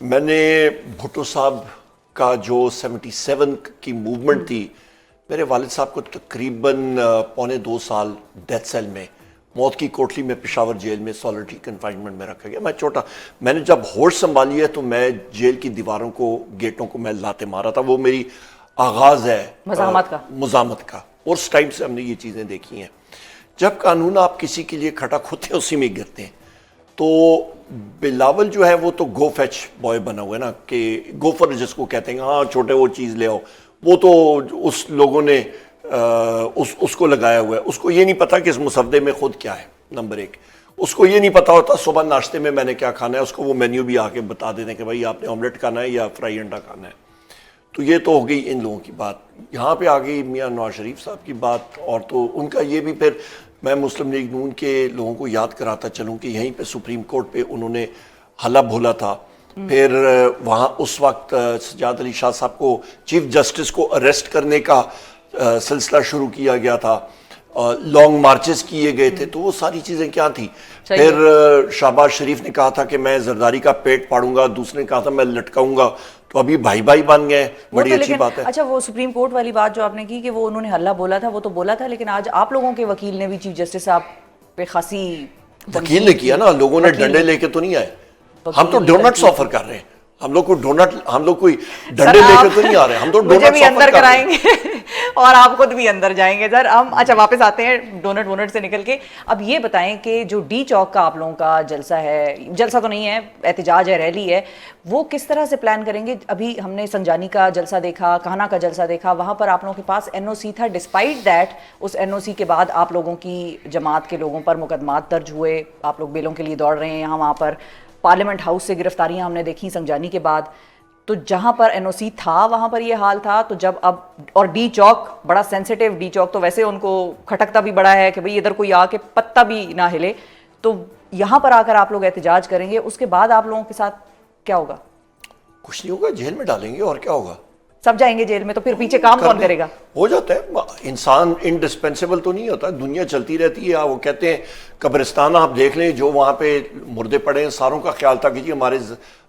میں نے بھٹو صاحب کا جو 77 کی موومنٹ تھی، میرے والد صاحب کو تقریباً 1.25 سال ڈیتھ سیل میں موت کی کوٹلی میں پشاور جیل میں سالٹری کنفائنمنٹ میں رکھا گیا. میں نے جب ہوش سنبھالی ہے تو میں جیل کی دیواروں کو، گیٹوں کو میں لاتے مارا تھا. وہ میری آغاز ہے مزاحمت کا، اور اس ٹائم سے ہم نے یہ چیزیں دیکھی ہیں. جب قانون آپ کسی کے لیے کھڑا کھوتے ہیں اسی میں گرتے ہیں. تو بلاول جو ہے وہ تو گو فیچ بوائے بنا ہوا ہے نا، کہ گو فر جس کو کہتے ہیں، ہاں چھوٹے وہ چیز لے آؤ. وہ تو اس لوگوں نے اس کو لگایا ہوا ہے. اس کو یہ نہیں پتا کہ اس مسودے میں خود کیا ہے. نمبر 1، اس کو یہ نہیں پتا ہوتا صبح ناشتے میں میں نے کیا کھانا ہے. اس کو وہ مینیو بھی آ کے بتا دیتے ہیں کہ بھائی آپ نے آملیٹ کھانا ہے یا فرائی انڈا کھانا ہے. تو یہ تو ہو گئی ان لوگوں کی بات. یہاں پہ آ گئی میاں نواز شریف صاحب کی بات، اور تو ان کا یہ بھی پھر میں مسلم لیگ نون کے لوگوں کو یاد کراتا چلوں کہ یہیں پہ سپریم کورٹ پہ انہوں نے حلہ بھولا تھا. پھر وہاں اس وقت سجاد علی شاہ صاحب کو، چیف جسٹس کو اریسٹ کرنے کا سلسلہ شروع کیا گیا تھا. لانگ مارچز کیے گئے تھے. تو وہ ساری چیزیں کیا تھیں. پھر شہباز شریف نے کہا تھا کہ میں زرداری کا پیٹ پاڑوں گا، دوسرے نے کہا تھا میں لٹکاؤں گا. تو ابھی بھائی بھائی بن گئے، بڑی اچھی بات ہے. اچھا، وہ سپریم کورٹ والی بات جو آپ نے کی کہ وہ انہوں نے حلہ بولا تھا، وہ تو بولا تھا، لیکن آج آپ لوگوں کے وکیل نے بھی چیف جسٹس صاحب پہ خاصی وکیل نے کیا نا، لوگوں نے ڈنڈے لے کے تو نہیں آئے. ہم تو ڈونٹس آفر کر رہے ہیں. ہم لوگ کوئی ڈنڈے لے کے تو نہیں آ رہے. ہم تو مجھے بھی اندر کرائیں گے اور آپ خود بھی اندر جائیں گے سر. ہم اچھا واپس آتے ہیں ڈونٹ سے نکل کے. اب یہ بتائیں کہ جو ڈی چوک کا آپ لوگوں کا جلسہ ہے، جلسہ تو نہیں ہے، احتجاج ہے، ریلی ہے، وہ کس طرح سے پلان کریں گے؟ ابھی ہم نے سنجانی کا جلسہ دیکھا، کہانا کا جلسہ دیکھا، وہاں پر آپ لوگوں کے پاس NOC تھا. ڈسپائٹ دیٹ اس NOC کے بعد آپ لوگوں کی جماعت کے لوگوں پر مقدمات درج ہوئے، آپ لوگ بیلوں کے لیے دوڑ رہے ہیں یہاں وہاں پر. پارلیمنٹ ہاؤس سے گرفتاریاں ہم نے دیکھی سنجانی کے بعد. تو جہاں پر NOC تھا وہاں پر یہ حال تھا. تو جب اب، اور ڈی چوک بڑا سینسیٹیو، ڈی چوک تو ویسے ان کو کھٹکتا بھی بڑا ہے کہ بھئی ادھر کوئی آ کے پتا بھی نہ ہلے. تو یہاں پر آ کر آپ لوگ احتجاج کریں گے، اس کے بعد آپ لوگوں کے ساتھ کیا ہوگا؟ کچھ نہیں ہوگا، جیل میں ڈالیں گے اور کیا ہوگا. سب جائیں گے جیل میں، تو پھر پیچھے کام کون کرے گا؟ ہو جاتا ہے. انسان انڈسپینسیبل تو نہیں ہوتا، دنیا چلتی رہتی ہے. وہ کہتے ہیں قبرستان آپ دیکھ لیں، جو وہاں پہ مردے پڑے ہیں ساروں کا خیال تھا کہ جی ہمارے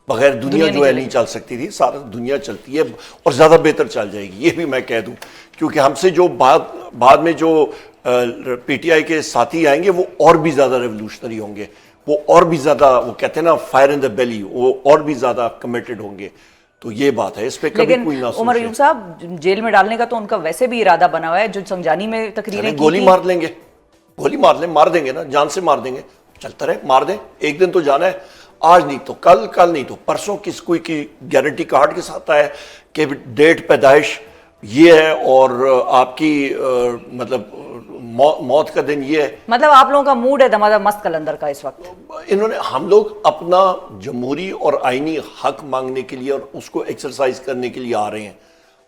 بغیر دنیا جو ہے نہیں چل سکتی تھی. سارا دنیا چلتی ہے اور زیادہ بہتر چل جائے گی، یہ بھی میں کہہ دوں. کیونکہ ہم سے جو بعد میں جو PTI کے ساتھی آئیں گے وہ اور بھی زیادہ ریولوشنری ہوں گے. وہ اور بھی زیادہ، وہ کہتے ہیں نا فائر ان دا بیلی، وہ اور بھی زیادہ کمیٹڈ ہوں گے. تو یہ بات ہے، اس پہ کبھی کوئی نہ سوچے. عمر ایوب صاحب، جیل میں ڈالنے کا تو ان کا ویسے بھی ارادہ بنا ہوا ہے. جو سنجانی میں تقریریں کی، گولی مار لیں گے، گولی مار دیں گے نا، جان سے مار دیں گے. چلتا رہے، مار دیں. ایک دن تو جانا ہے، آج نہیں تو کل، کل نہیں تو پرسوں. کس کوئی کی گارنٹی کارڈ کے ساتھ آیا کہ ڈیٹ پیدائش یہ ہے اور آپ کی مطلب موت کا دن یہ ہے. مطلب آپ لوگوں کا موڈ ہے دمادم مست کلندر کا اس وقت. انہوں نے، ہم لوگ اپنا جمہوری اور آئینی حق مانگنے کے لیے اور اس کو ایکسرسائز کرنے کے لیے آ رہے ہیں.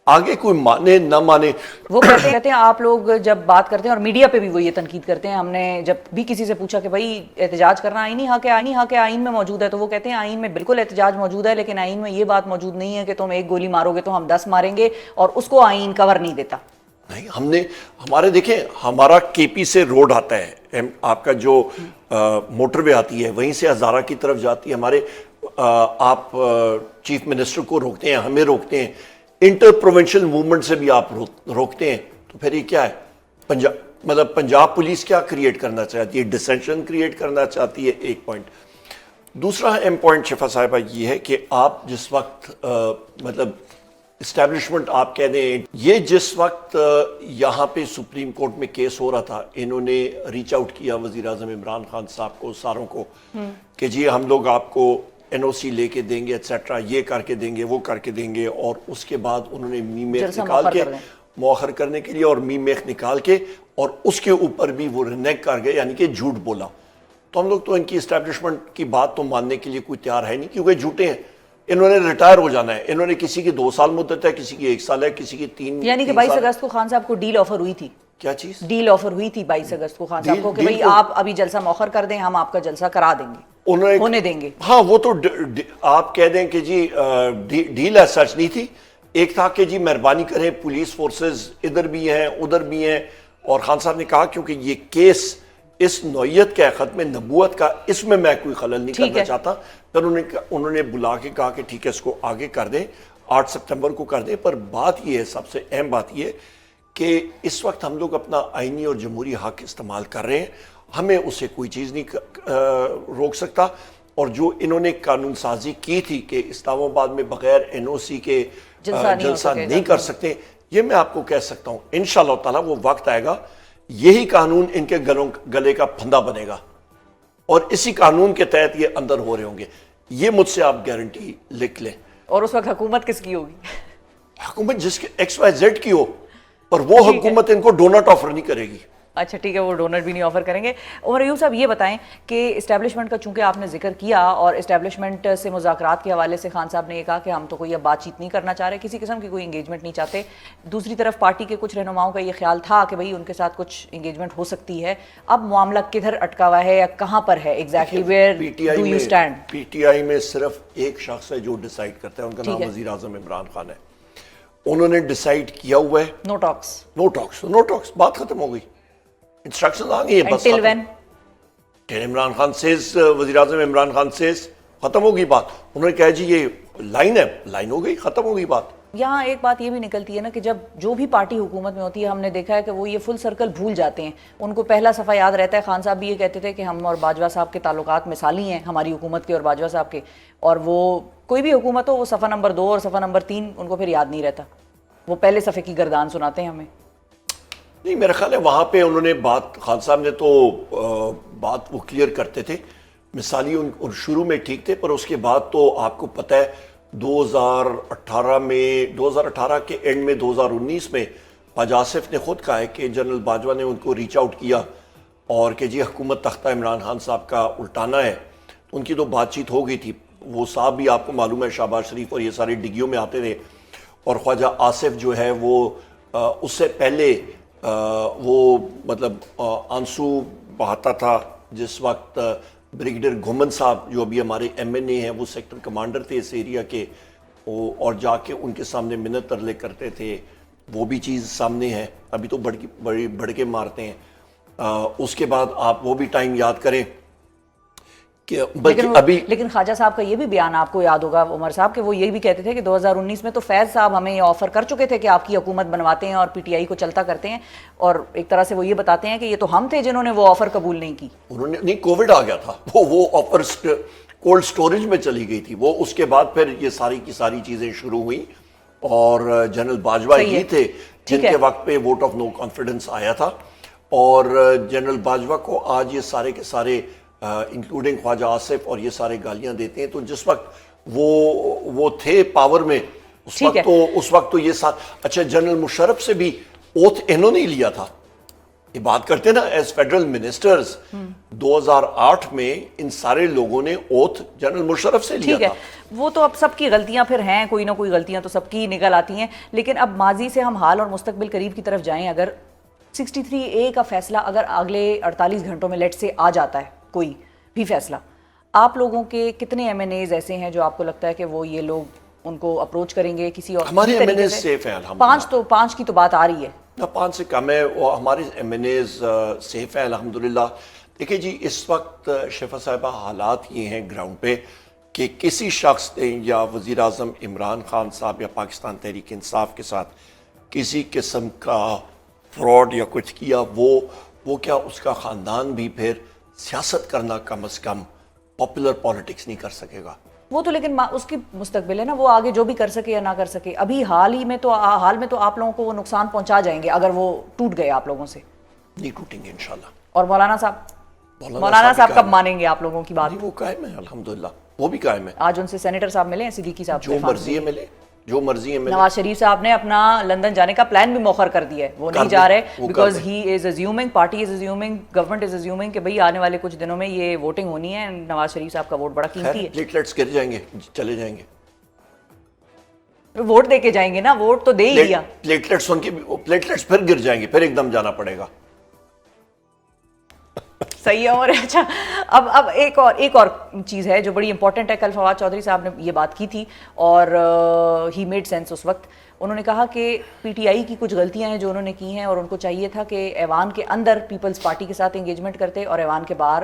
آگے کوئی مانے نہ مانے. وہ کہتے ہیں آپ لوگ جب بات کرتے ہیں، اور میڈیا پہ بھی وہ یہ تنقید کرتے ہیں، ہم نے جب بھی کسی سے پوچھا کہ بھائی احتجاج کرنا آئینی حق ہے، آئین میں موجود ہے، تو وہ کہتے ہیں آئین میں بالکل احتجاج موجود ہے، لیکن آئین میں یہ بات موجود نہیں ہے کہ تم ایک گولی مارو گے تو ہم 10 ماریں گے، اور اس کو آئین کور نہیں دیتا. نہیں، ہم نے ہمارے دیکھیں، ہمارا KP سے روڈ آتا ہے، آپ کا جو موٹر وے آتی ہے وہیں سے ہزارہ کی طرف جاتی ہے. ہمارے آپ چیف منسٹر کو روکتے ہیں، ہمیں روکتے ہیں، انٹر پروونشل موومنٹ سے بھی آپ روکتے ہیں. تو پھر یہ کیا ہے؟ پنجاب پولیس کیا کریٹ کرنا چاہتی ہے؟ ڈسینشن کریٹ کرنا چاہتی ہے. ایک پوائنٹ. دوسرا اہم پوائنٹ شفا صاحبہ یہ ہے کہ آپ جس وقت مطلب اسٹیبلشمنٹ آپ کہہ دیں، یہ جس وقت یہاں پہ سپریم کورٹ میں کیس ہو رہا تھا، انہوں نے ریچ آؤٹ کیا وزیر اعظم عمران خان صاحب کو، ساروں کو، کہ جی ہم لوگ آپ کو NOC لے کے دیں گے ایٹسیٹرا، یہ کر کے دیں گے، وہ کر کے دیں گے. اور اس کے بعد انہوں نے میخ نکال کے مؤخر کرنے کے لیے، اور میخ نکال کے، اور اس کے اوپر بھی وہ رنیگ کر گئے، یعنی کہ جھوٹ بولا. تو ہم لوگ تو ان کی اسٹیبلشمنٹ کی بات تو ماننے کے لیے کوئی تیار ہے نہیں، کیونکہ جھوٹے ہیں. انہوں نے ریٹائر ہو جانا ہے. انہوں نے کسی کی 2 سال مدت ہے، کسی کی 1 سال ہے، کسی کی 3. یعنی کہ 22 اگست کو خان صاحب کو ڈیل آفر ہوئی تھی. کیا چیز؟ ڈیل آفر ہوئی تھی 22 اگست کو خان صاحب کو کہ بھئی آپ ابھی جلسہ مؤخر کر دیں، ہم آپ کا جلسہ کرا دیں گے، ہونے دیں گے. ہاں، وہ تو آپ کہہ دیں کہ جی ڈیل ایز سچ نہیں تھی. ایک تھا کہ جی مہربانی کریں، پولیس فورسز ادھر بھی ہیں ادھر بھی ہیں. اور خان صاحب نے کہا کیونکہ یہ کیس اس نوعیت کا ختم نبوت کا، اس میں کوئی خلل نہیں کرنا چاہتا. پھر انہوں نے بلا کے کہا کہ ٹھیک ہے اس کو آگے کر دیں، 8 سپتمبر کو کر دیں. پر بات یہ ہے، سب سے اہم بات یہ ہے کہ اس وقت ہم لوگ اپنا آئینی اور جمہوری حق استعمال کر رہے ہیں، ہمیں اسے کوئی چیز نہیں روک سکتا. اور جو انہوں نے قانون سازی کی تھی کہ اسلام آباد میں بغیر این او سی کے جلسہ نہیں کر سکتے، یہ میں آپ کو کہہ سکتا ہوں انشاءاللہ تعالیٰ وہ وقت آئے گا، یہی قانون ان کے گلے کا پھندا بنے گا اور اسی قانون کے تحت یہ اندر ہو رہے ہوں گے. یہ مجھ سے آپ گارنٹی لکھ لیں. اور اس وقت حکومت کس کی ہوگی؟ حکومت جس کے ایکس وائی زیڈ کی ہو، پر وہ حکومت ان کو ڈونٹ آفر نہیں کرے گی. اچھا ٹھیک ہے، وہ ڈونٹ بھی نہیں آفر کریں گے. عمر ایوب صاحب یہ بتائیں کہ اسٹیبلشمنٹ کا چونکہ آپ نے ذکر کیا اور اسٹیبلشمنٹ سے مذاکرات کے حوالے سے خان صاحب نے یہ کہا کہ ہم تو کوئی اب بات چیت نہیں کرنا چاہ رہے، کسی قسم کی کوئی انگیجمنٹ نہیں چاہتے. دوسری طرف پارٹی کے کچھ رہنماؤں کا یہ خیال تھا کہ بھئی ان کے ساتھ کچھ انگیجمنٹ ہو سکتی ہے. اب معاملہ کدھر اٹکا ہوا ہے یا کہاں پر ہے exactly? Where do you stand? P T I میں صرف ایک شخص ہے جو ڈیسائیڈ کرتا ہے، ان کا نام وزیر اعظم عمران خان ہے. انہوں نے ڈیسائیڈ کیا ہوا ہے نو ٹاکس. نو ٹاکس، نو ٹاکس، بات ختم ہو گئی، انسٹرکشن آ گئی ہیں بس. Until when? Imran Khan says, وزیر اعظم عمران خان سیز، ختم ہوگی بات. انہوں نے کہا جی یہ لائن ہے، لائن ہو گئی، ختم ہو گئی بات. یہاں ایک بات یہ بھی نکلتی ہے نا کہ جب جو بھی پارٹی حکومت میں ہوتی ہے، ہم نے دیکھا ہے کہ وہ یہ فل سرکل بھول جاتے ہیں. ان کو پہلا صفحہ یاد رہتا ہے. خان صاحب بھی یہ کہتے تھے کہ ہم اور باجوہ صاحب کے تعلقات مثالی ہیں، ہماری حکومت کے اور باجوہ صاحب کے، اور وہ کوئی بھی حکومت ہو وہ صفحہ نمبر 2 اور صفحہ نمبر 3 ان کو پھر یاد نہیں رہتا، وہ پہلے صفحے کی گردان سناتے ہیں ہمیں. نہیں، میرا خیال ہے وہاں پہ انہوں نے بات، خان صاحب نے تو بات وہ کلیئر کرتے تھے، مثالی ان شروع میں ٹھیک تھے، پر اس کے بعد تو آپ کو پتہ ہے 2018 کے اینڈ میں 2019 میں خواجہ آصف نے خود کہا ہے کہ جنرل باجوہ نے ان کو ریچ آؤٹ کیا اور کہ جی حکومت تختہ عمران خان صاحب کا الٹانا ہے. ان کی تو بات چیت ہو گئی تھی. وہ صاحب بھی آپ کو معلوم ہے شہباز شریف اور یہ سارے ڈگیوں میں آتے تھے، اور خواجہ آصف جو ہے وہ اس سے پہلے وہ مطلب آنسو بہاتا تھا جس وقت بریگیڈیئر گھومن صاحب جو ابھی ہمارے ایم این اے ہیں، وہ سیکٹر کمانڈر تھے اس ایریا کے، اور جا کے ان کے سامنے منت ترلے کرتے تھے. وہ بھی چیز سامنے ہے، ابھی تو بڑھ کے مارتے ہیں. اس کے بعد آپ وہ بھی ٹائم یاد کریں کہ لیکن خواجہ صاحب کا یہ بھی بیان آپ کو یاد ہوگا عمر صاحب کہ وہ یہ بھی کہتے تھے کہ 2019 میں تو فیض صاحب ہمیں یہ آفر کر چکے تھے کہ آپ کی حکومت بنواتے ہیں اور پی ٹی آئی کو چلتا کرتے ہیں، اور ایک طرح سے وہ یہ بتاتے ہیں کہ یہ تو ہم تھے جنہوں نے وہ آفر قبول نہیں کی. انہوں نے نہیں، کووڈ آ گیا تھا، وہ آفر کولڈ سٹوریج میں چلی گئی تھی. وہ اس کے بعد پھر یہ ساری کی ساری چیزیں شروع ہوئیں، اور جنرل باجوہ ہی تھے جن کے وقت پہ ووٹ آف نو کانفیڈنس آیا تھا. اور جنرل باجوہ کو آج یہ سارے کے سارے انکلوڈنگ خواجہ آصف اور یہ سارے گالیاں دیتے ہیں. تو جس وقت وہ تھے پاور میں اس وقت تو یہ اچھا جنرل مشرف سے بھی اوتھ انہوں نے لیا تھا. یہ بات کرتے ہیں نا ایز فیڈرل منسٹرز، 2008 میں ان سارے لوگوں نے اوتھ جنرل مشرف سے لیا تھا. وہ تو اب سب کی غلطیاں پھر ہیں، کوئی نہ کوئی غلطیاں تو سب کی نکل آتی ہیں. لیکن اب ماضی سے ہم حال اور مستقبل قریب کی طرف جائیں. اگر 63A کا فیصلہ اگر اگلے 48 گھنٹوں میں لیٹ سے آ جاتا ہے کوئی بھی فیصلہ، آپ لوگوں کے کتنے ایم این ایز ایسے ہیں جو آپ کو لگتا ہے کہ وہ یہ لوگ ان کو اپروچ کریں گے کسی اور؟ ہمارے ایم این ایز سیف ہیں الحمدللہ. 5 کی تو بات آ رہی ہے، 5 سے کم ہے. ہمارے ایم این ایز سیف ہیں الحمدللہ. دیکھیں جی اس وقت شفا صاحبہ حالات یہ ہیں گراؤنڈ پہ کہ کسی شخص نے یا وزیر اعظم عمران خان صاحب یا پاکستان تحریک انصاف کے ساتھ کسی قسم کا فراڈ یا کچھ کیا، وہ کیا اس کا خاندان بھی پھر سیاست کرنا کم از کم پاپولر پالیٹکس نہیں کر سکے گا. وہ تو لیکن اس کی مستقبل ہے نا، وہ آگے جو بھی کر سکے یا نہ کر سکے. ابھی حال میں تو آپ لوگوں کو وہ نقصان پہنچا جائیں گے اگر وہ ٹوٹ گئے آپ لوگوں سے. نہیں ٹوٹیں گے انشاءاللہ. اور مولانا صاحب کب مانیں گے آپ لوگوں کی بات؟ وہ قائم ہے الحمدللہ، وہ بھی قائم ہے. آج ان سے سینیٹر صاحب ملے ہیں، صدیقی صاحب، جو مرضی ہے ملے، جو مرضی ہے ملے. نواز شریف صاحب نے اپنا لندن جانے کا پلان بھی مؤخر کر دیا ہے، وہ نہیں جا رہے because he is assuming, party is assuming, government is assuming کہ بھئی آنے والے کچھ دنوں میں یہ ووٹنگ ہونی ہے. نواز شریف صاحب کا ووٹ بڑا قیمتی ہے. پلیٹلیٹس گر جائیں گے، چلے جائیں گے. ووٹ دے کے جائیں گے نا، ووٹ تو دے ہی دیا. پلیٹلیٹس ان کی پلیٹلیٹس پھر گر جائیں گے، پھر ایک دم جانا پڑے گا. صحیح ہے. اور اچھا اب ایک اور چیز ہے جو بڑی امپورٹنٹ ہے. کل فواد چودھری صاحب نے یہ بات کی تھی اور ہی میڈ سینس. اس وقت انہوں نے کہا کہ پی ٹی آئی کی کچھ غلطیاں ہیں جو انہوں نے کی ہیں اور ان کو چاہیے تھا کہ ایوان کے اندر پیپلز پارٹی کے ساتھ انگیجمنٹ کرتے اور ایوان کے باہر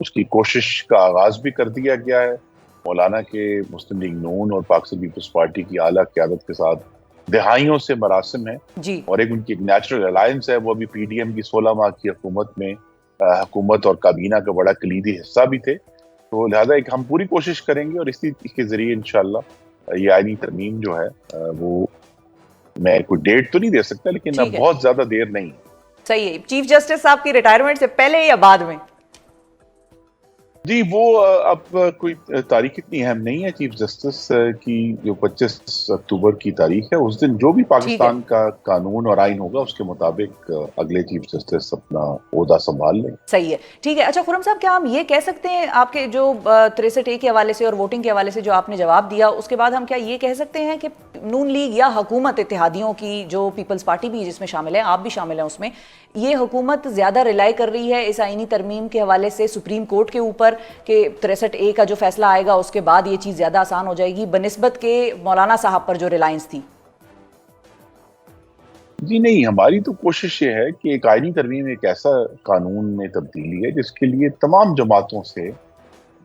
اس کی کوشش کا آغاز بھی کر دیا گیا ہے. مولانا کے مسلم لیگ نون اور پاکستان پیپلز پارٹی کی اعلیٰ قیادت کے ساتھ دہائیوں سے مراسم ہیں جی اور ایک ان کی ایک نیچرل الائنس ہے. وہ بھی پی ڈی ایم کی 16 ماہ کی حکومت میں حکومت اور کابینہ کا بڑا کلیدی حصہ بھی تھے. تو لہٰذا ایک ہم پوری کوشش کریں گے اور اسی کے ذریعے انشاءاللہ یہ آئینی ترمیم جو ہے وہ میں کوئی ڈیٹ تو نہیں دے سکتا لیکن اب بہت زیادہ دیر نہیں. صحیح ہے. چیف جسٹس صاحب کی ریٹائرمنٹ سے پہلے یا بعد میں؟ جی وہ اب کوئی تاریخ اتنی اہم نہیں ہے. چیف جسٹس کی جو 25 اکتوبر کی تاریخ ہے اس دن جو بھی پاکستان کا قانون اور آئین ہوگا اس کے مطابق اگلے چیف جسٹس اپنا عہدہ سنبھال لیں. صحیح ہے ٹھیک ہے. اچھا خرم صاحب کیا ہم یہ کہہ سکتے ہیں آپ کے جو 63A کے حوالے سے اور ووٹنگ کے حوالے سے جو آپ نے جواب دیا اس کے بعد ہم کیا یہ کہہ سکتے ہیں کہ نون لیگ یا حکومت اتحادیوں کی جو پیپلز پارٹی بھی جس میں شامل ہے آپ بھی شامل ہیں اس میں یہ حکومت زیادہ ریلائی کر رہی ہے اس آئینی ترمیم کے حوالے سے سپریم کورٹ کے اوپر کہ 63A کا جو فیصلہ آئے گا اس کے بعد یہ چیز زیادہ آسان ہو جائے گی بنسبت کے مولانا صاحب پر جو ریلائنس تھی؟ جی نہیں, ہماری تو کوشش یہ ہے کہ ایک آئینی ترمیم ایک ایسا قانون میں تبدیلی ہے جس کے لیے تمام جماعتوں سے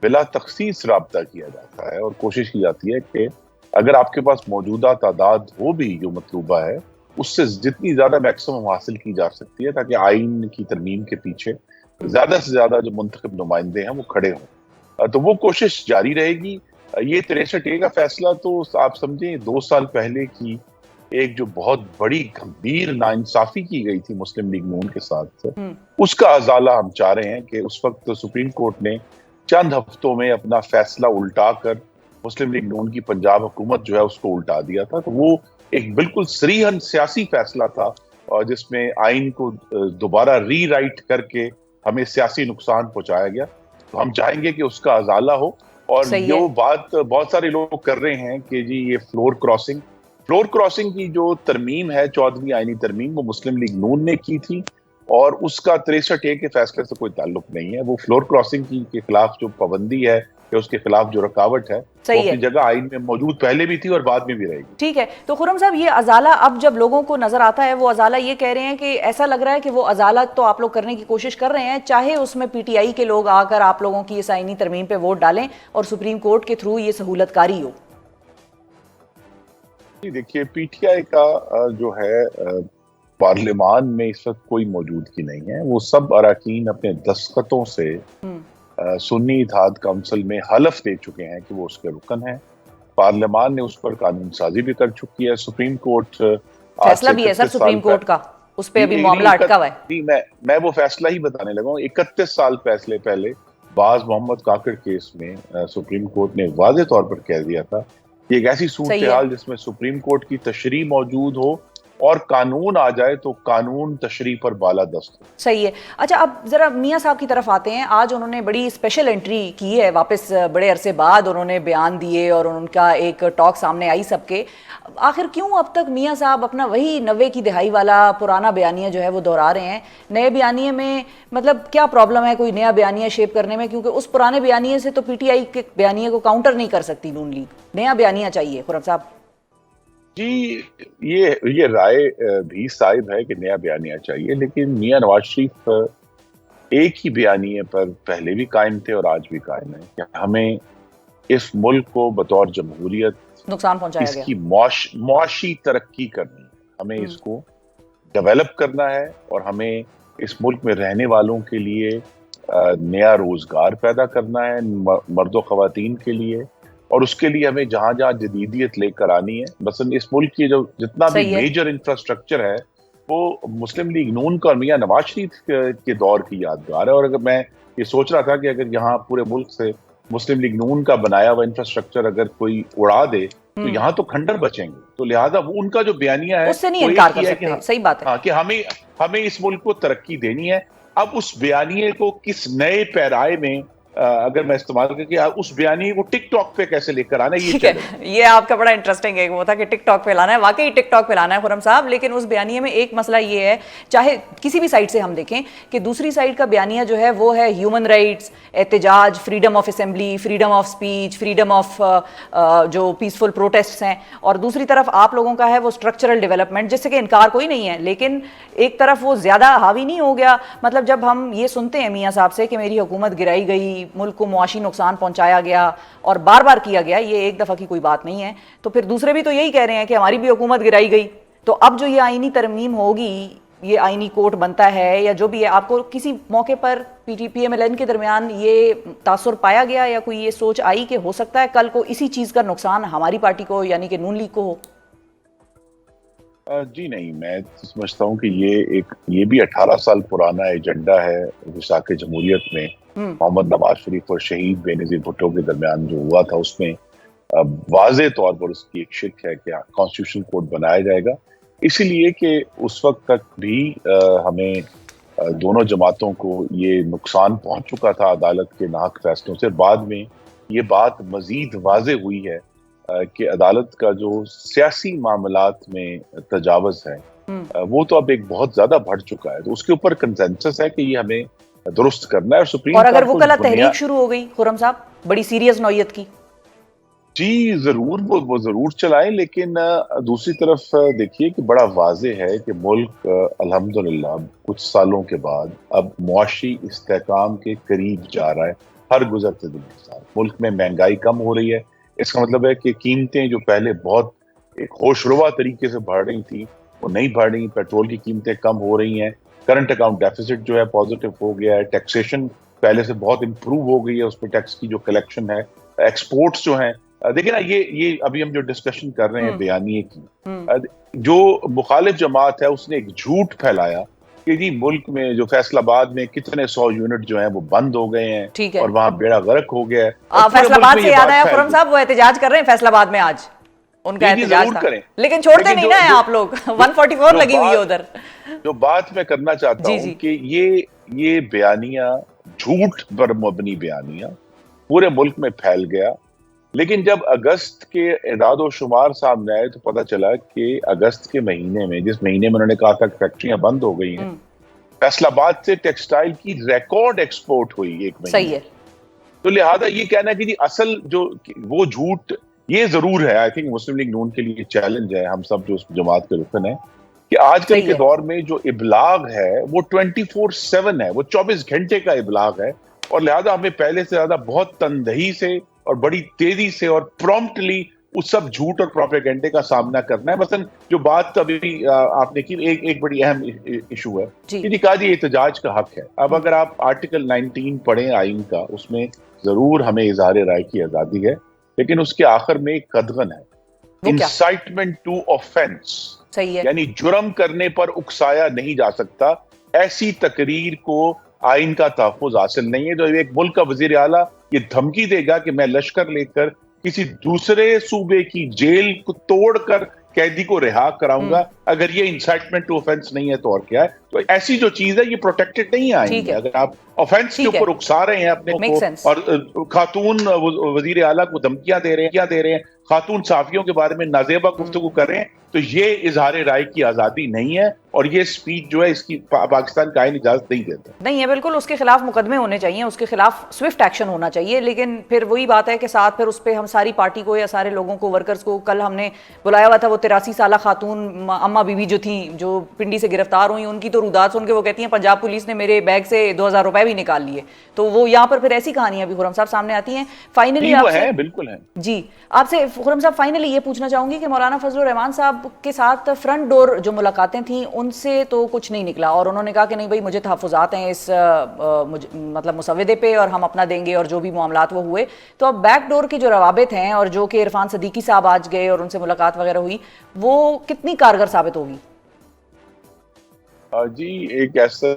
بلا تخصیص رابطہ کیا جاتا ہے اور کوشش کی جاتی ہے کہ اگر آپ کے پاس موجودہ تعداد ہو بھی جو مطلوبہ ہے اس سے جتنی زیادہ میکسیمم حاصل کی جا سکتی ہے تاکہ آئین کی ترمیم کے پیچھے زیادہ سے زیادہ جو منتخب نمائندے ہیں وہ کھڑے ہوں. تو وہ کوشش جاری رہے گی. یہ 63A کا فیصلہ تو آپ سمجھیں 2 سال پہلے کی ایک جو بہت بڑی گمبھیر ناانصافی کی گئی تھی مسلم لیگ نون کے ساتھ اس کا ازالہ ہم چاہ رہے ہیں کہ اس وقت سپریم کورٹ نے چند ہفتوں میں اپنا فیصلہ الٹا کر مسلم لیگ نون کی پنجاب حکومت جو ہے اس کو الٹا دیا تھا. تو وہ ایک بالکل صریحاً سیاسی فیصلہ تھا اور جس میں آئین کو دوبارہ ری رائٹ کر کے ہمیں سیاسی نقصان پہنچایا گیا. تو ہم چاہیں گے کہ اس کا ازالہ ہو. اور جو بات بہت سارے لوگ کر رہے ہیں کہ جی یہ فلور کراسنگ کی جو ترمیم ہے 14ویں آئینی ترمیم وہ مسلم لیگ نون نے کی تھی اور اس کا 63A کے فیصلے سے کوئی تعلق نہیں ہے. وہ فلور کراسنگ کے خلاف جو پابندی ہے کہ اس کے خلاف جو رکاوٹ ہے وہ اپنی جگہ آئین میں موجود پہلے بھی تھی اور بعد میں بھی رہے گی. ٹھیک ہے. تو خرم صاحب یہ ازالہ اب جب لوگوں کو نظر آتا ہے وہ ازالہ یہ کہہ رہے ہیں کہ ایسا لگ رہا ہے کہ وہ ازالہ تو آپ لوگ کرنے کی کوشش کر رہے ہیں چاہے اس میں پی ٹی آئی کے لوگ آ کر آپ لوگوں کی اس آئینی ترمیم پہ ووٹ ڈالیں اور سپریم کورٹ کے تھرو یہ سہولت کاری ہو. دیکھیے پی ٹی آئی کا جو ہے پارلیمان میں اس وقت کوئی موجودگی نہیں ہے. وہ سب اراکین اپنے دستخطوں سے سنی اتحاد کونسل میں حلف دے چکے ہیں کہ وہ اس کے رکن ہیں. پارلیمان نے اس پر قانون سازی بھی کر چکی ہے. سپریم کورٹ فیصلہ بھی ہے سر سپریم کورٹ کا اس پہ ابھی معاملہ اٹکا ہوا ہے. میں وہ فیصلہ ہی بتانے لگا ہوں. 31 سال فیصلے پہلے باز محمد کاکڑ کیس میں سپریم کورٹ نے واضح طور پر کہہ دیا تھا کہ ایک ایسی صورتحال جس میں سپریم کورٹ کی تشریح موجود ہو اور قانون آ جائے تو قانون تشریح پر بالادست ہو. صحیح ہے. اچھا اب ذرا میاں صاحب کی طرف آتے ہیں. آج انہوں نے بڑی اسپیشل انٹری کی ہے واپس بڑے عرصے بعد انہوں نے بیان دیے اور ان کا ایک ٹاک سامنے آئی سب کے. آخر کیوں اب تک میاں صاحب اپنا وہی 90 کی دہائی والا پرانا بیانیہ جو ہے وہ دہرا رہے ہیں؟ نئے بیانیے میں مطلب کیا پرابلم ہے کوئی نیا بیانیہ شیپ کرنے میں؟ کیونکہ اس پرانے بیانیے سے تو پی ٹی آئی کے بیانیے کو کاؤنٹر نہیں کر سکتی نون لیگ. نیا بیانیہ چاہیے خرم صاحب. جی یہ رائے بھی صاحب ہے کہ نیا بیانیہ چاہیے لیکن میاں نواز شریف ایک ہی بیانیے پر پہلے بھی قائم تھے اور آج بھی قائم ہیں کہ ہمیں اس ملک کو بطور جمہوریت نقصان پہنچایا اس کی معاشی ترقی کرنی. ہمیں اس کو ڈیولپ کرنا ہے اور ہمیں اس ملک میں رہنے والوں کے لیے نیا روزگار پیدا کرنا ہے مرد و خواتین کے لیے اور اس کے لیے ہمیں جہاں جہاں جدیدیت لے کر آنی ہے. مثلا اس ملک کی جو جتنا بھی میجر انفراسٹرکچر ہے وہ مسلم لیگ نون کا اور میاں نواز شریف کے دور کی یادگار ہے. اور اگر میں یہ سوچ رہا تھا کہ اگر یہاں پورے ملک سے مسلم لیگ نون کا بنایا ہوا انفراسٹرکچر اگر کوئی اڑا دے تو یہاں تو کھنڈر بچیں گے. تو لہٰذا وہ ان کا جو بیانیہ ہے اس سے نہیں انکار کر سکتے. صحیح بات ہے کہ ہمیں اس ملک کو ترقی دینی ہے. اب اس بیانیے کو کس نئے پیرائے میں اگر میں استعمال کر کے اس بیانیے کو ٹک ٹاک پہ کیسے لے کر آنا ہے، ٹھیک ہے. یہ آپ کا بڑا انٹرسٹنگ ہے وہ تھا کہ ٹک ٹاک پہ لانا ہے، واقعی ٹک ٹاک پہ لانا ہے خرم صاحب. لیکن اس بیانیے میں ایک مسئلہ یہ ہے، چاہے کسی بھی سائڈ سے ہم دیکھیں، کہ دوسری سائڈ کا بیانیہ جو ہے وہ ہے ہیومن رائٹس، احتجاج، freedom of assembly, freedom of speech, freedom of جو پیسفل پروٹیسٹس ہیں، اور دوسری طرف آپ لوگوں کا ہے وہ اسٹرکچرل ڈیولپمنٹ، جس سے کہ انکار کوئی نہیں ہے. لیکن ایک طرف وہ زیادہ حاوی نہیں ہو گیا؟ مطلب جب ہم یہ سنتے ہیں میاں صاحب سے کہ میری حکومت گرائی گئی، ملک کو معاشی نقصان پہنچایا گیا اور بار بار کیا گیا، یہ ایک دفعہ کی کوئی بات نہیں ہے، تو پھر دوسرے بھی تو یہی کہہ رہے ہیں کہ ہماری بھی حکومت گرائی گئی. تو اب جو یہ آئینی ترمیم ہوگی، یہ آئینی کوٹ بنتا ہے یا جو بھی ہے، آپ کو کسی موقع پر پی ایم ایل این کے درمیان یہ تاثر پایا گیا یا کوئی یہ سوچ آئی کہ ہو سکتا ہے کل کو اسی چیز کا نقصان ہماری پارٹی کو یعنی کہ نون لیگ کو ہو؟ جی نہیں، میں سمجھتا ہوں کہ یہ بھی 18 سال پرانا ایجنڈا ہے وثاق جمہوریت میں. محمد نواز شریف اور شہید بے نظیر بھٹو کے درمیان جو ہوا تھا، اس میں واضح طور پر اس کی ایک شک ہے کہ کانسٹیٹیوشن کوڈ بنایا جائے گا، اسی لیے کہ اس وقت تک بھی ہمیں دونوں جماعتوں کو یہ نقصان پہنچ چکا تھا عدالت کے ناحق فیصلوں سے. بعد میں یہ بات مزید واضح ہوئی ہے کہ عدالت کا جو سیاسی معاملات میں تجاوز ہے وہ تو اب ایک بہت زیادہ بڑھ چکا ہے، تو اس کے اوپر کنسنسس ہے کہ یہ ہمیں درست کرنا ہے. اور سپریم اور اگر وہ کل تحریک شروع ہو گئی خرم صاحب بڑی سیریس نوعیت کی؟ جی ضرور، وہ ضرور چلائیں، لیکن دوسری طرف دیکھیے کہ بڑا واضح ہے کہ ملک الحمدللہ کچھ سالوں کے بعد اب معاشی استحکام کے قریب جا رہا ہے. ہر گزرتے دن کے ساتھ ملک میں مہنگائی کم ہو رہی ہے. اس کا مطلب ہے کہ قیمتیں جو پہلے بہت ایک ہوش روا طریقے سے بڑھ رہی تھیں وہ نہیں بڑھ رہی. پیٹرول کی قیمتیں کم ہو رہی ہیں، کرنٹ اکاؤنٹ ڈیفیسٹ جو ہے پازیٹو ہو گیا ہے، ٹیکسیشن پہلے سے بہت امپروو ہو گئی ہے، اس پہ ٹیکس کی جو کلیکشن ہے، ایکسپورٹس جو ہیں. دیکھیں نا، یہ ابھی ہم جو ڈسکشن کر رہے ہیں بیانیے کی، جو مخالف جماعت ہے اس نے ایک جھوٹ پھیلایا کہ جی ملک میں جو فیصل آباد میں کتنے 100 یونٹ جو ہیں وہ بند ہو گئے ہیں اور وہاں بیڑا غرق ہو گیا ہے. فیصل آباد سے یاد آیا خرم صاحب، وہ احتجاج کر رہے ہیں فیصل آباد میں آج، ان کا احتجاج تھا، لیکن چھوڑتے نہیں نا آپ لوگ. 144 لگی ہوئی ہے ادھر. جو بات میں کرنا چاہتا ہوں کہ یہ بیانیہ جھوٹ پر مبنی بیانیہ پورے ملک میں پھیل گیا. لیکن جب اگست کے اعداد و شمار سامنے آئے تو پتہ چلا کہ اگست کے مہینے میں، جس مہینے میں انہوں نے کہا تھا کہ فیکٹریاں بند ہو گئی ہیں، فیصل آباد سے ٹیکسٹائل کی ریکارڈ ایکسپورٹ ہوئی ایک مہینے. صحیح ہے. تو لہٰذا یہ کہنا کہ جی اصل جو وہ جھوٹ، یہ ضرور ہے. آئی تھنک مسلم لیگ نون کے لیے چیلنج ہے، ہم سب جو اس جماعت کے رکن ہیں، کہ آج کل کے دور میں جو ابلاغ ہے وہ 24/7 ہے، وہ 24 گھنٹے کا ابلاغ ہے. اور لہٰذا ہمیں پہلے سے زیادہ بہت تندہی سے اور بڑی تیزی سے اور پرومپٹلی اس سب جھوٹ اور پروپیگنڈے کا سامنا کرنا ہے. مثلا جو بات ابھی آپ نے کی، ایک بڑی اہم ایشو ہے کہ کہا جی احتجاج کا حق ہے. اب اگر آپ آرٹیکل 19 پڑھیں آئین کا، اس میں ضرور ہمیں اظہار رائے کی آزادی ہے، لیکن اس کے آخر میں ایک قدغن ہے، انسائٹمنٹ ٹو آفینس، یعنی جرم کرنے پر اکسایا نہیں جا سکتا. ایسی تقریر کو آئین کا تحفظ حاصل نہیں ہے. جو ایک ملک کا وزیر اعلیٰ یہ دھمکی دے گا کہ میں لشکر لے کر کسی دوسرے صوبے کی جیل کو توڑ کر قیدی کو رہا کراؤں گا، اگر یہ انسائٹمنٹ ٹو آفینس نہیں ہے تو اور کیا ہے؟ تو ایسی جو چیز ہے یہ پروٹیکٹڈ نہیں آئیں گے. اگر آپ آفینس کے اوپر اکسا رہے ہیں اپنے کو، اور خاتون وزیر اعلیٰ کو دھمکیاں دے رہے ہیں، خاتون صحافیوں کے بارے میں نازیبہ گفتگو کر رہے ہیں، تو یہ اظہار رائے کی آزادی نہیں ہے، اور یہ سپیچ جو ہے اس کی پاکستان کا آئین اجازت نہیں دیتا. نہیں ہے بالکل. اس کے خلاف مقدمے ہونے چاہیے، اس کے خلاف سوئفٹ ایکشن ہونا چاہیے. لیکن پھر وہی بات ہے کہ ساتھ پھر اس پہ ہم ساری پارٹی کو یا سارے لوگوں کو، ورکرز کو، کل ہم نے بلایا ہوا تھا وہ 83 سالہ خاتون اماں بی بی جو تھیں، جو پنڈی سے گرفتار ہوئی، ان کی تو روداد سن کے وہ کہتی ہیں پنجاب پولیس نے میرے بیگ سے 2000 روپے بھی نکال لیے. تو وہ یہاں پر پھر ایسی کہانیاں بھی خرم صاحب سامنے آتی ہیں. فائنلی آپ سے بالکل ہے جی، آپ سے خرم صاحب فائنلی یہ پوچھنا چاہوں گی کہ مولانا فضل الرحمان صاحب کے ساتھ فرنٹ ڈور جو ملاقاتیں تھیں ان سے تو کچھ نہیں نکلا، اور انہوں نے کہا کہ نہیں بھائی مجھے تحفظات ہیں اس مطلب مسودے پہ اور ہم اپنا دیں گے، اور جو بھی معاملات وہ ہوئے. تو اب بیک ڈور کے جو روابط ہیں اور جو کہ عرفان صدیقی صاحب آج گئے اور ان سے ملاقات وغیرہ ہوئی، وہ کتنی کارگر ثابت ہوگی؟ جی ایک ایسا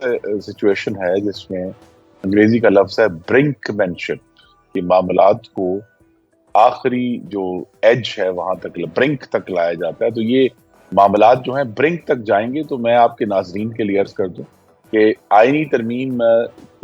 سچویشن ہے جس میں انگریزی کا لفظ ہے برنک مینشپ، کہ معاملات کو آخری جو ایج ہے وہاں تک، برنک تک لایا جاتا ہے. تو یہ معاملات جو ہیں برنک تک جائیں گے. تو میں آپ کے ناظرین کے لیے عرض کر دوں کہ آئینی ترمیم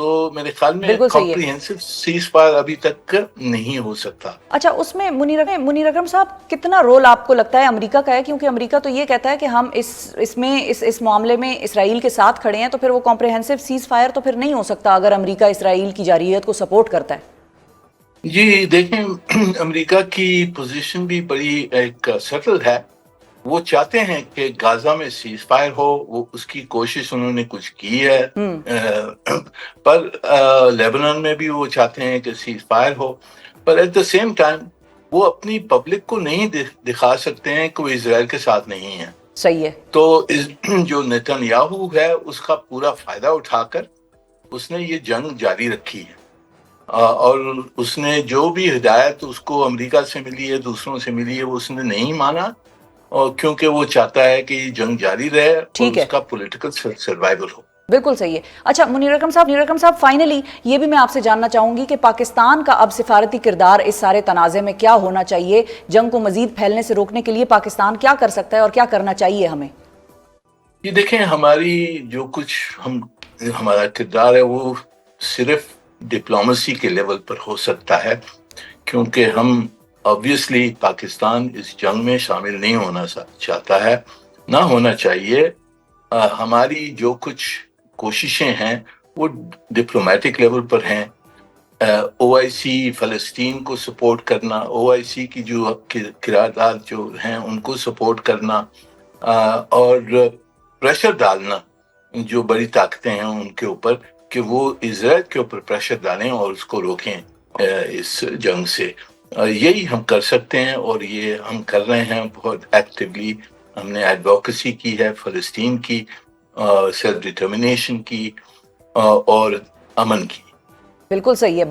تو میرے خیال میں بالکل صحیح ہے۔ کمپریہنسو سیز فائر ابھی تک نہیں ہو سکتا۔ اچھا، اس میں منیر اکرم صاحب کتنا رول آپ کو لگتا ہے امریکہ کا ہے؟ کیونکہ امریکہ تو یہ کہتا ہے کہ ہم اس معاملے میں اسرائیل کے ساتھ کھڑے ہیں، تو پھر وہ کمپریہنسو سیز فائر تو پھر نہیں ہو سکتا اگر امریکہ اسرائیل کی جارحیت کو سپورٹ کرتا ہے۔ جی دیکھیں، امریکہ کی پوزیشن بھی بڑی ایک سٹل ہے۔ وہ چاہتے ہیں کہ غازہ میں سیز فائر ہو، وہ اس کی کوشش انہوں نے کچھ کی ہے، پر لیبنان میں بھی وہ چاہتے ہیں کہ سیز فائر ہو، پر ایٹ دا سیم ٹائم وہ اپنی پبلک کو نہیں دکھا سکتے ہیں کہ وہ اسرائیل کے ساتھ نہیں ہیں۔ صحیح ہے۔ تو جو نیتن یاہو ہے اس کا پورا فائدہ اٹھا کر اس نے یہ جنگ جاری رکھی ہے، اور اس نے جو بھی ہدایت اس کو امریکہ سے ملی ہے، دوسروں سے ملی ہے، وہ اس نے نہیں مانا، اور کیونکہ وہ چاہتا ہے کہ یہ جنگ جاری رہے اور اس کا پولیٹیکل سروائیول ہو۔ بالکل صحیح ہے۔ اچھا منیر اکرم صاحب فائنلی یہ بھی میں آپ سے جاننا چاہوں گی کہ پاکستان کا اب سفارتی کردار اس سارے تنازع میں کیا ہونا چاہیے؟ جنگ کو مزید پھیلنے سے روکنے کے لیے پاکستان کیا کر سکتا ہے اور کیا کرنا چاہیے ہمیں؟ یہ دیکھیں، ہماری جو کچھ ہمارا کردار ہے وہ صرف ڈپلومیسی کے لیول پر ہو سکتا ہے، کیونکہ ہم obviously پاکستان اس جنگ میں شامل نہیں ہونا چاہتا ہے، نہ ہونا چاہیے۔ ہماری جو کچھ کوششیں ہیں وہ ڈپلومیٹک لیول پر ہیں۔ او آئی سی فلسطین کو سپورٹ کرنا، او آئی سی کی جو قرارداد جو ہیں ان کو سپورٹ کرنا، اور پریشر ڈالنا جو بڑی طاقتیں ہیں ان کے اوپر کہ وہ اسرائیل کے اوپر پریشر ڈالیں اور اس کو روکیں اس جنگ سے۔ یہی ہم کر سکتے ہیں، اور یہ ہم کر رہے ہیں بہت ایکٹیولی۔ ہم نے ایڈوکیسی کی ہے فلسطین کی، سیلف ڈٹرمنیشن کی، اور امن کی۔ بالکل صحیح ہے۔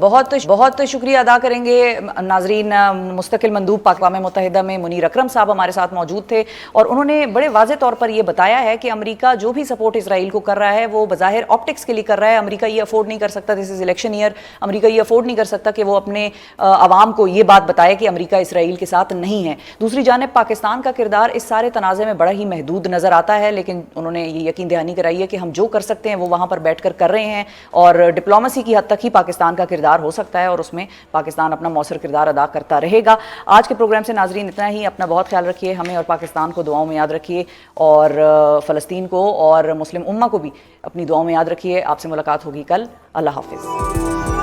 بہت شکریہ ادا کریں گے ناظرین۔ مستقل مندوب اقوام متحدہ میں منیر اکرم صاحب ہمارے ساتھ موجود تھے، اور انہوں نے بڑے واضح طور پر یہ بتایا ہے کہ امریکہ جو بھی سپورٹ اسرائیل کو کر رہا ہے وہ بظاہر آپٹکس کے لیے کر رہا ہے۔ امریکہ یہ افورڈ نہیں کر سکتا، دس از الیکشن ایئر، امریکہ یہ افورڈ نہیں کر سکتا کہ وہ اپنے عوام کو یہ بات بتائے کہ امریکہ اسرائیل کے ساتھ نہیں ہے۔ دوسری جانب پاکستان کا کردار اس سارے تنازع میں بڑا ہی محدود نظر آتا ہے، لیکن انہوں نے یہ یقین دہانی کرائی ہے کہ ہم جو کر سکتے ہیں وہ وہاں پر بیٹھ کر رہے ہیں، اور ڈپلومیسی کی حد تک ہی پاکستان کا کردار ہو سکتا ہے، اور اس میں پاکستان اپنا مؤثر کردار ادا کرتا رہے گا۔ آج کے پروگرام سے ناظرین اتنا ہی۔ اپنا بہت خیال رکھیے، ہمیں اور پاکستان کو دعاؤں میں یاد رکھیے، اور فلسطین کو اور مسلم امہ کو بھی اپنی دعاؤں میں یاد رکھیے۔ آپ سے ملاقات ہوگی کل۔ اللہ حافظ۔